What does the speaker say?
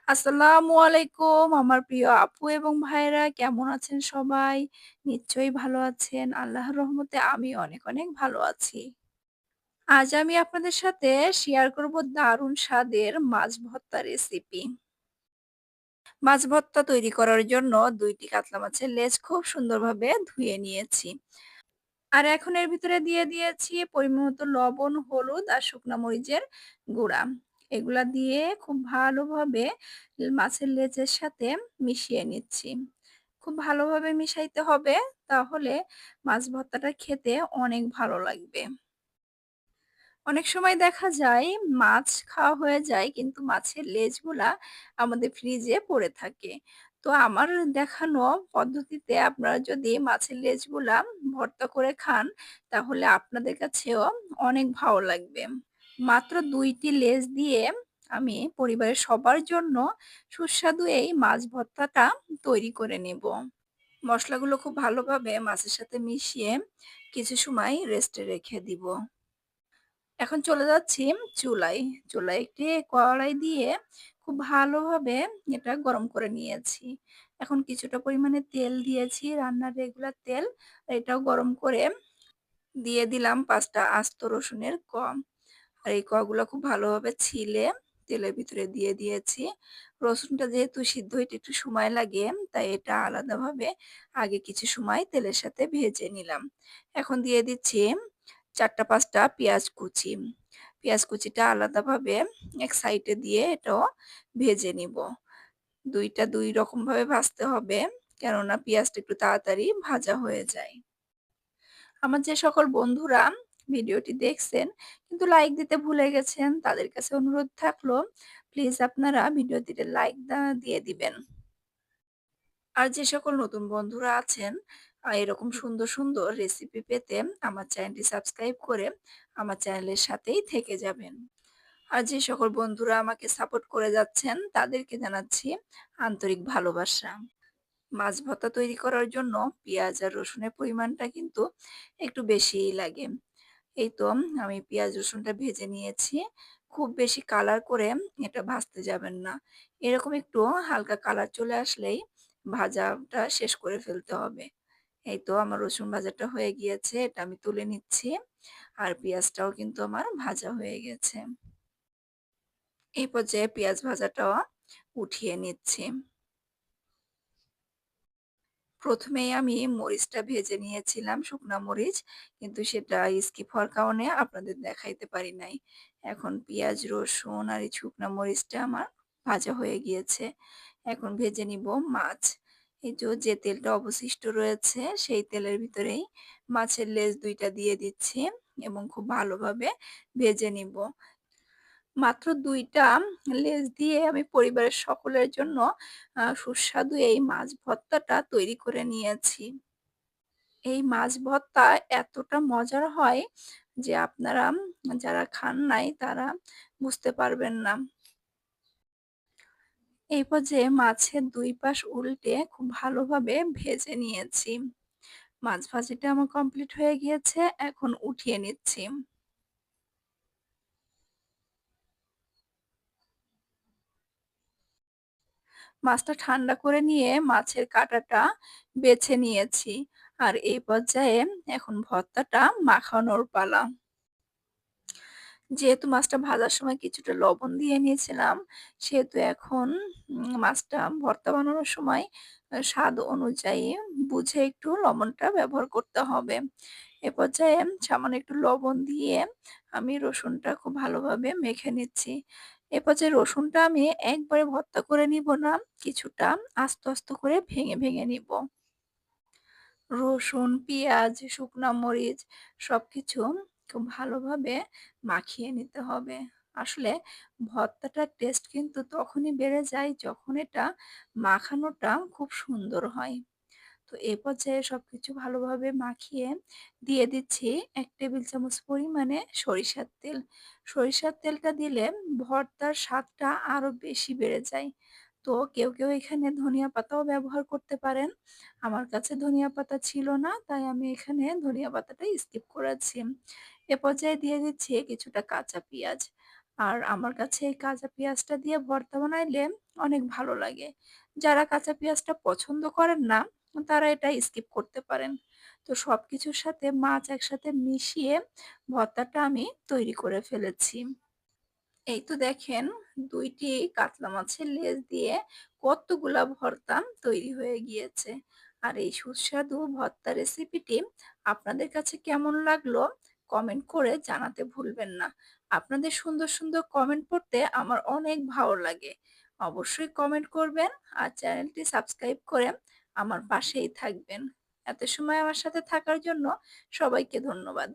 আসসালামু আলাইকুম আমার প্রিয় আপু এবং ভাইয়েরা কেমন আছেন সবাই? নিশ্চয়ই ভালো আছেন। আল্লাহর রহমতে আমি অনেক, অনেক ভালো আছি। আজ আমি আপনাদের সাথে শেয়ার করব দারুণ স্বাদের মাছ ভর্তা রেসিপি। মাছ ভর্তা তৈরি করার জন্য ২ টি কাতলা মাছের লেজ খুব সুন্দরভাবে ধুয়ে নিয়েছি। আর এখন এর ভিতরে দিয়ে দিয়েছি পরিমাণ মতো লবণ, হলুদ আর শুকনা মরিচের গুঁড়া। এগুলা দিয়ে খুব ভালোভাবে মাছের লেজের সাথে মিশিয়ে নিচ্ছি। খুব ভালোভাবে মিশাইতে হবে, তাহলে মাছ ভর্তাটা খেতে অনেক ভালো লাগবে। অনেক সময় দেখা যায় মাছ খাওয়া হয়ে যায় কিন্তু মাছের লেজগুলা আমাদের ফ্রিজে পড়ে থাকে। তো আমার দেখানো পদ্ধতিতে আপনারা যদি মাছের লেজগুলা ভর্তা করে খান তাহলে আপনাদের কাছেও অনেক ভালো লাগবে। মাত্র ২ টি লেজ দিয়ে আমি পরিবারের সবার জন্য সুস্বাদু এই মাছ ভর্তাটা তৈরি করে নেব। মসলাগুলো খুব ভালোভাবে মাছের সাথে মিশিয়ে কিছু সময় রেস্টে রেখে দিব। এখন চলে যাচ্ছি চুলায়। চুলায় একটি কড়াই দিয়ে খুব ভালোভাবে এটা গরম করে নিয়েছি। এখন কিছুটা পরিমাণে তেল দিয়েছি, রান্নার রেগুলার তেল। এটাও গরম করে দিয়ে দিলাম ৫ টা আস্ত রসুনের কোয়া। আর এই কোয়াগুলো খুব ভালোভাবে ছিলে তেলের ভিতরে দিয়ে দিয়েছি। রসুনটা যেহেতু সিদ্ধ হইতে একটু সময় লাগে, তাই এটা আলাদাভাবে আগে কিছু সময় তেলের সাথে ভেজে নিলাম। এখন দিয়ে দিচ্ছি ৪ টা ৫ টা পেঁয়াজ কুচি। পেঁয়াজ কুচিটা আলাদাভাবে এক সাইডে দিয়ে এটাও ভেজে নিব। ২ টা ২ রকমভাবে ভাজতে হবে, কেননা পেঁয়াজটা একটু তাড়াতাড়ি ভাজা হয়ে যায়। আমার যে সকল বন্ধুরা ভিডিওটি দেখছেন কিন্তু লাইক দিতে ভুলে গেছেন, তাদের কাছে অনুরোধ থাকলো প্লিজ আপনারা ভিডিওটিতে লাইক দিয়ে দিবেন। আর যে সকল নতুন বন্ধুরা আছেন এরকম সুন্দর, সুন্দর রেসিপি পেতে আমার চ্যানেলটি সাবস্ক্রাইব করে আমার চ্যানেলের সাথেই থেকে যাবেন। আর যে সকল বন্ধুরা আমাকে সাপোর্ট করে যাচ্ছেন তাদেরকে জানাচ্ছি আন্তরিক ভালোবাসা। মাছ ভর্তা তৈরি করার জন্য পেঁয়াজ আর রসুনের পরিমাণটা কিন্তু একটু বেশিই লাগে। এই তো আমি পেঁয়াজ রসুনটা ভেজে নিয়েছি। খুব বেশি কালার করে এটা ভাজতে যাবেন না। এরকম একটু হালকা কালার চলে আসলেই ভাজাটা শেষ করে ফেলতে হবে। এই তো আমার রসুন ভাজাটা হয়ে গিয়েছে। এটা আমি তুলে নিচ্ছি। আর পেঁয়াজটাও কিন্তু আমার ভাজা হয়ে গেছে। এই পর্যায়ে পেঁয়াজ ভাজাটাও উঠিয়ে নিচ্ছি। প্রথমেই আমি মরিচটা ভেজে নিয়েছিলাম, শুকনা মরিচ। কিন্তু সেটা স্কিপ হওয়ার কারণে আপনাদের দেখাইতে পারি নাই। এখন পেঁয়াজ, রসুন আর এই শুকনা মরিচটা আমার ভাজা হয়ে গিয়েছে। এখন ভেজে নিব মাছ। এই যে তেলটা অবশিষ্ট রয়েছে সেই তেলের ভিতরেই মাছের লেজ ২ টা দিয়ে দিচ্ছি এবং খুব ভালোভাবে ভেজে নিব। মাত্র ২ টা লেজ দিয়ে আমি পরিবারের সকলের জন্য সুস্বাদু এই মাছ ভর্তাটা তৈরি করে নিয়েছি। এই মাছ ভর্তা এতটা মজার হয় যে আপনারা যারা খান নাই তারা বুঝতে পারবেন না। এই পর্যায়ে মাছের ২ পাশ উল্টে খুব ভালোভাবে ভেজে নিয়েছি। মাছ ভাজিটা আমার কমপ্লিট হয়ে গিয়েছে। এখন উঠিয়ে নিচ্ছি। মাছটা ঠান্ডা করে নিয়ে মাছের কাঁটাটা বেছে নিয়েছি। আর এই পর্যায়ে এখন ভর্তাটা মাখানোর পালা। যেহেতু মাছটা ভাজার সময় কিছুটা লবণ দিয়ে নিয়েছিলাম, সেহেতু এখন মাছটা ভর্তা বানানোর সময় স্বাদ অনুযায়ী বুঝে একটু লবণটা ব্যবহার করতে হবে। এ পর্যায়ে সামান্য একটু লবণ দিয়ে আমি রসুনটা খুব ভালোভাবে মেখে নিচ্ছি। এ পর্যায়ে রসুনটা আমি একবারে ভর্তা করে নিব না, কিছুটা আস্ত, আস্ত করে ভেঙে, ভেঙে নিব। রসুন, পেঁয়াজ, শুকনা মরিচ সবকিছু খুব ভালোভাবে মাখিয়ে নিতে হবে। আসলে ভর্তাটার টেস্ট কিন্তু তখনই বেড়ে যায় যখন এটা মাখানোটা খুব সুন্দর হয়। তো এ পর্যায়ে সবকিছু ভালোভাবে মাখিয়ে দিয়ে দিচ্ছি ১ টেবিল চামচ পরিমাণে সরিষার তেল। সরিষার তেলটা দিলে ভর্তার স্বাদটা আরো বেশি বেড়ে যায়। তো কেউ এখানে ধনিয়া পাতাও ব্যবহার করতে পারেন। আমার কাছে ধনিয়া পাতা ছিল না, তাই আমি এখানে ধনিয়া পাতাটা স্কিপ করেছি। এ পর্যায়ে দিয়ে দিচ্ছি কিছুটা কাঁচা পেঁয়াজ। আর আমার কাছে এই কাঁচা পেঁয়াজটা দিয়ে ভর্তা বানাইলে অনেক ভালো লাগে। যারা কাঁচা পেঁয়াজটা পছন্দ করেন না, তারা এটা স্কিপ করতে পারেন। তো সবকিছুর সাথে মাছ একসাথে মিশিয়ে ভর্তাটা আমি তৈরি করে ফেলেছি। এই তো দেখেন ২ টি কাতলা মাছের লেজ দিয়ে কতগুলা ভর্তা তৈরি হয়ে গিয়েছে। আর এই সুস্বাদু ভর্তা রেসিপিটি আপনাদের কাছে কেমন লাগলো কমেন্ট করে জানাতে ভুলবেন না। আপনাদের সুন্দর, সুন্দর কমেন্ট পড়তে আমার অনেক ভালো লাগে। অবশ্যই কমেন্ট করবেন আর চ্যানেলটি সাবস্ক্রাইব করে আমার পাশেই থাকবেন। এত সময় আমার সাথে থাকার জন্য সবাইকে ধন্যবাদ।